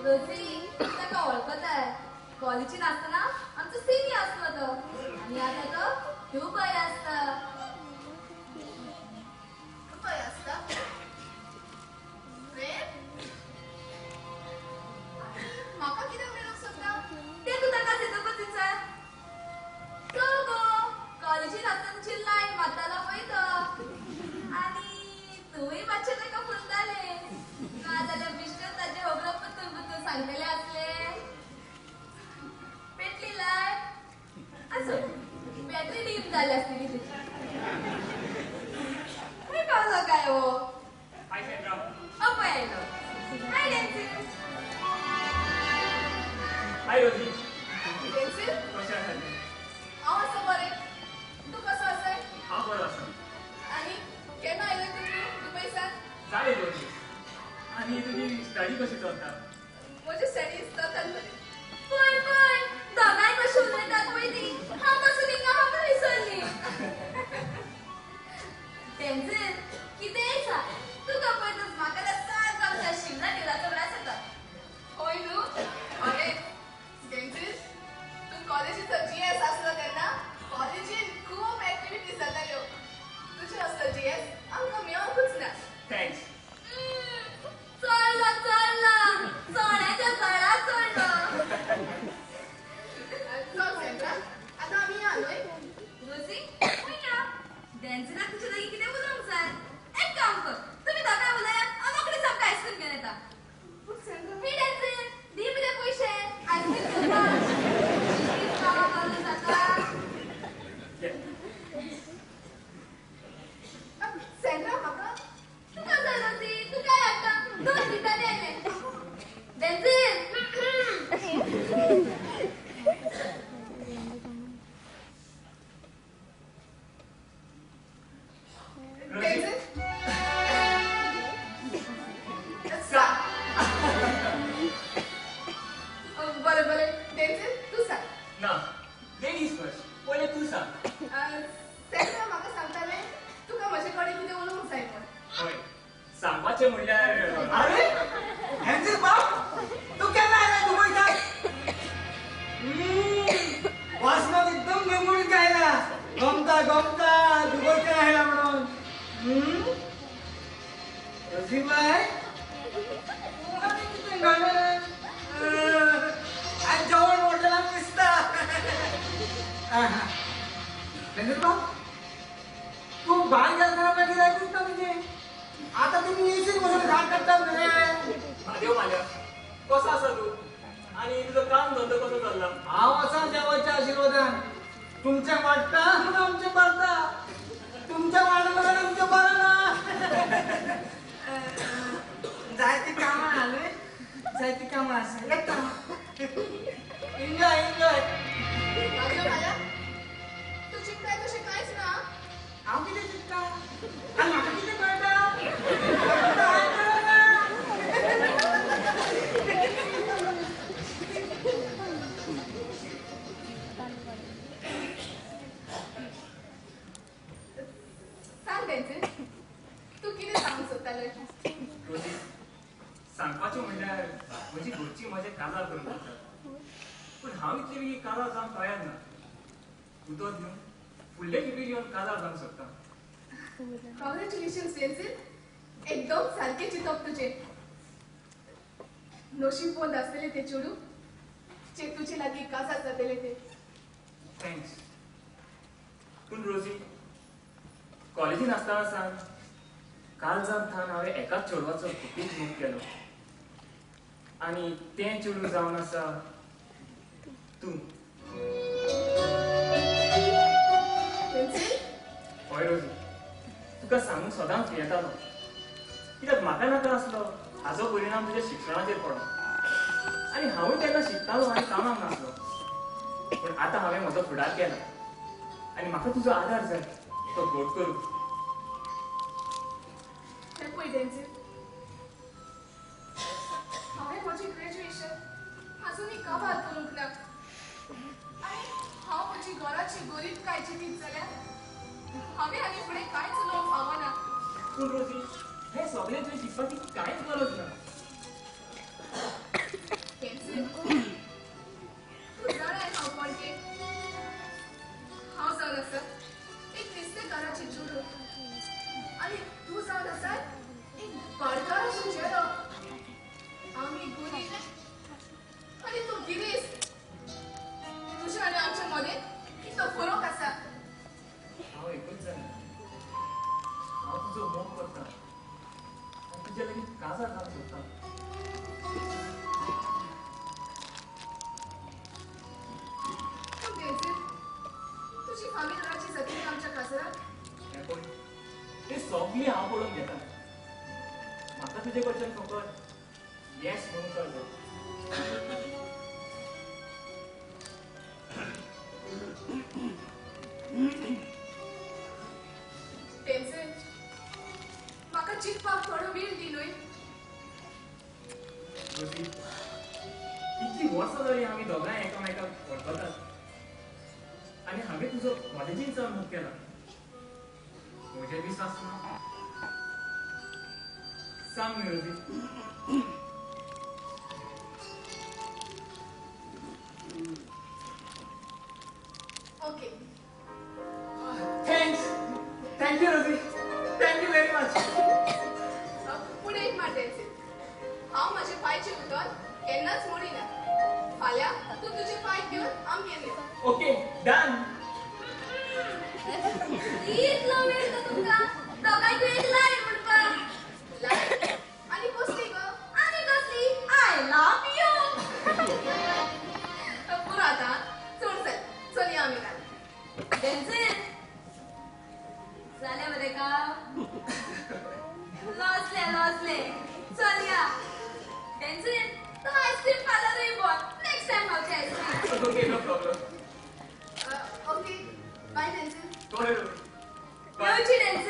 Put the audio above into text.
रोजी ताका वळखताय कॉलेजीन आसतना आमचो सिनी आसलो तो आनी आतां तो दुबय आसता. दुबय आसता? म्हाका कित्याक मेळूंक सोदता? ते तूं ताका सेतोकूच विचार. तो गो कॉलेजीन आसतना तुजी लायन मारतालो पळय तो आनी तुंय मातशें ताका म्हणटाले नाजाल्यार बिश्टेच ताचे होबरो पुतून पुतून सांगलेले आसले. पेटली लायट आसूं बॅटरी डीप जाली आसतली तुजी. खंय पावलो काय हो? पळय आयलो. हाय डॅन्सी. हाय रोजी. डेन्सिल? कशें आसा? हांव आसा बरें. तूं कसो आसाय? हांव बरो आसा. आनी केन्ना आयलोय तूं दुबयसान? जालें रोजी. आनी तुजी स्टडी कशी चलता? म्हजी स्टडीज चलतात बरें. पळय पळय दोगांय कशी उलयतात पळय ती. हांव पासून हिंगा म्हाका विसरली. डॅन्सिल कितेंय सांग तुका पळयतच म्हाका त्या सारको आमच्या शिमला टिराचो म्हळ्यार जाता. होय न्हू? अरे डेन्सिल, तूं कॉलेजीचो GS आसलो तेन्ना कॉलेजीन खूब एक्टिविटीज जाताल्यो. तुजे असलो GS आमकां मेळोंकूच ना. थँक्स. चडलो चडलो चण्याच्या झाडार चडलो. चल सेंट्रा, आतां आमी या न्हय? रोजी खंय या? डॅन्सिलाक तुजे लागीं कितें उलोवंक जाय? एक काम कर तुमी दोगांय उलयात हांव रोखडीच आमकां आयस्क्रीम घेवन येता. पूण सेंट्रा हे डॅन्सिल दी मरे पयशे आयस्क्रीम घेवपाक. खावपाक लागलें जाता. सेंट्रा म्हाका तुका जाय रोजी तूं काय हाडटा? दोन दितांनी आयले. डॅन्सिल डेन्सिल बरें बरें डेन्सिल तूं सांग. ना लेडीज फर्स्ट. पयलें तूं सांग. सेंट्रा म्हाका सांगतालें तुका म्हजे कडेन कितें उलोवंक जाय म्हूण. हय सांगपाचें म्हणल्यार अरे ह्यांचे बाप तू केन्ना आयला दुबयच्यान? वासनात एकदम गमून आयला. गमता गमता दुबयच्यान आयला म्हणून. रसिबाई आनी कितें घालें? आज जेवण हॉटेलांत दिसता. रणजीत बाब तू भायर गेलतना मागीर आयकूच ना तुजें. आता तुम्ही एसीत बसून काम करता रे. देव माल्या कसो आसा तूं? आनी तुजो काम धंदो कसो चल्ला? हांव आसा देवाच्या आशिर्वादान. तुमचें वाडटा म्हणून आमचें बरता. तुमचें वाडना म्हणून आमचें बरना. जायतीं कामां आहा न्हय? जायतीं कामां आसा. येता. Enjoy enjoy. मागीर माया तूं चिंताय तशें कांयच ना. हांव कितें चिंतता? आनी म्हाका कितें कळटा? सांग डेन्सिल तूं कितें सांगूंक सोदतालें? रोजी सांगपाचें म्हणल्यार म्हजी घरचीं म्हजें काजार करून दितात. पूण हांव इतले बेगीन काजार जावंक तयार ना. उदक दिवन फुडले खेपेर येवन काजार जावंक सोदता. कॉंग्रॅच्युलेशन्स डेन्सिल. एकदम सारकें चिंतप तुजें. नशीबवंत आसतलें तें चेडूं जे तुजे लागीं काजार जातलें तें. थँक्स. पूण रोजी कॉलेजीन आसतना सावन काळजांत थान हांवें एकाच चेडवाचो खुबीच मोग केलो. आनी तें चेडूं जावन आसा तूं. डेन्सिल हय रोजी तुका सांगूंक सदांच येतालो. कित्याक म्हाका नाका आसलो हाचो परिणाम तुज्या शिक्षणाचेर पडो. आनी हांवूय तेन्ना शिकतालो आनी कामाक नासलो. पूण आतां हांवें म्हजो फुडार केला आनी म्हाका तुजो आदार जाय तो घोट करूंक. हें पळय डेन्सिल हांवें म्हजें ग्रॅज्युएशन आजुनूय काबार करूंक ना. आनी हांव म्हजी घराची गरीबकाय चिंतीत जाल्यार हांवें आनी फुडें कांयच उलोवंक फावना. पूण रोजी हें सगळें तुवें शिकपाची कांयच गरज ना. तुझ्या लगीन काजा काम सोडता तुझी फामिलाची सगळी आमच्या कासरात हें पळय ती सगळी हांव पळोवन घेता म्हाका तुजे कडच्यान फकत येस म्हणून कळटा टेन्शन म्हाका चिंतपाक थोडो वेळ दी न्हय रोजी इतली वर्सां जाली आमी दोगांय एकामेकाक वळखतात आनी हांवें तुजो कॉलेजीन चड मोग केला म्हजे विश्वास ना सांग न्ही रोजी ओके थँक्स थँक्यू रोजी थँक्यू व्हेरी मच पुढे एक मात टेन्शन हांव म्हजे पांयचे उदक केन्नाच मोडिना फाल्यां तूं तुजे पांय घेवन आमगेर यो ओके डन इतलो वेळ तो तुमका दोगांयकू एक लाईन म्हणपाक लाय आनी कसली गो आनी कसली आय लव्ह यू पुरो आतां चड चल चलया आमी काल टेन्शन झाले बरे का लॉसले चल या टेन्शन तो आईस्क्रीम पार्लर बोल नेक्स्ट टाइम हावचे ice cream okay no problem okay bye tension go ahead येवची टेन्शन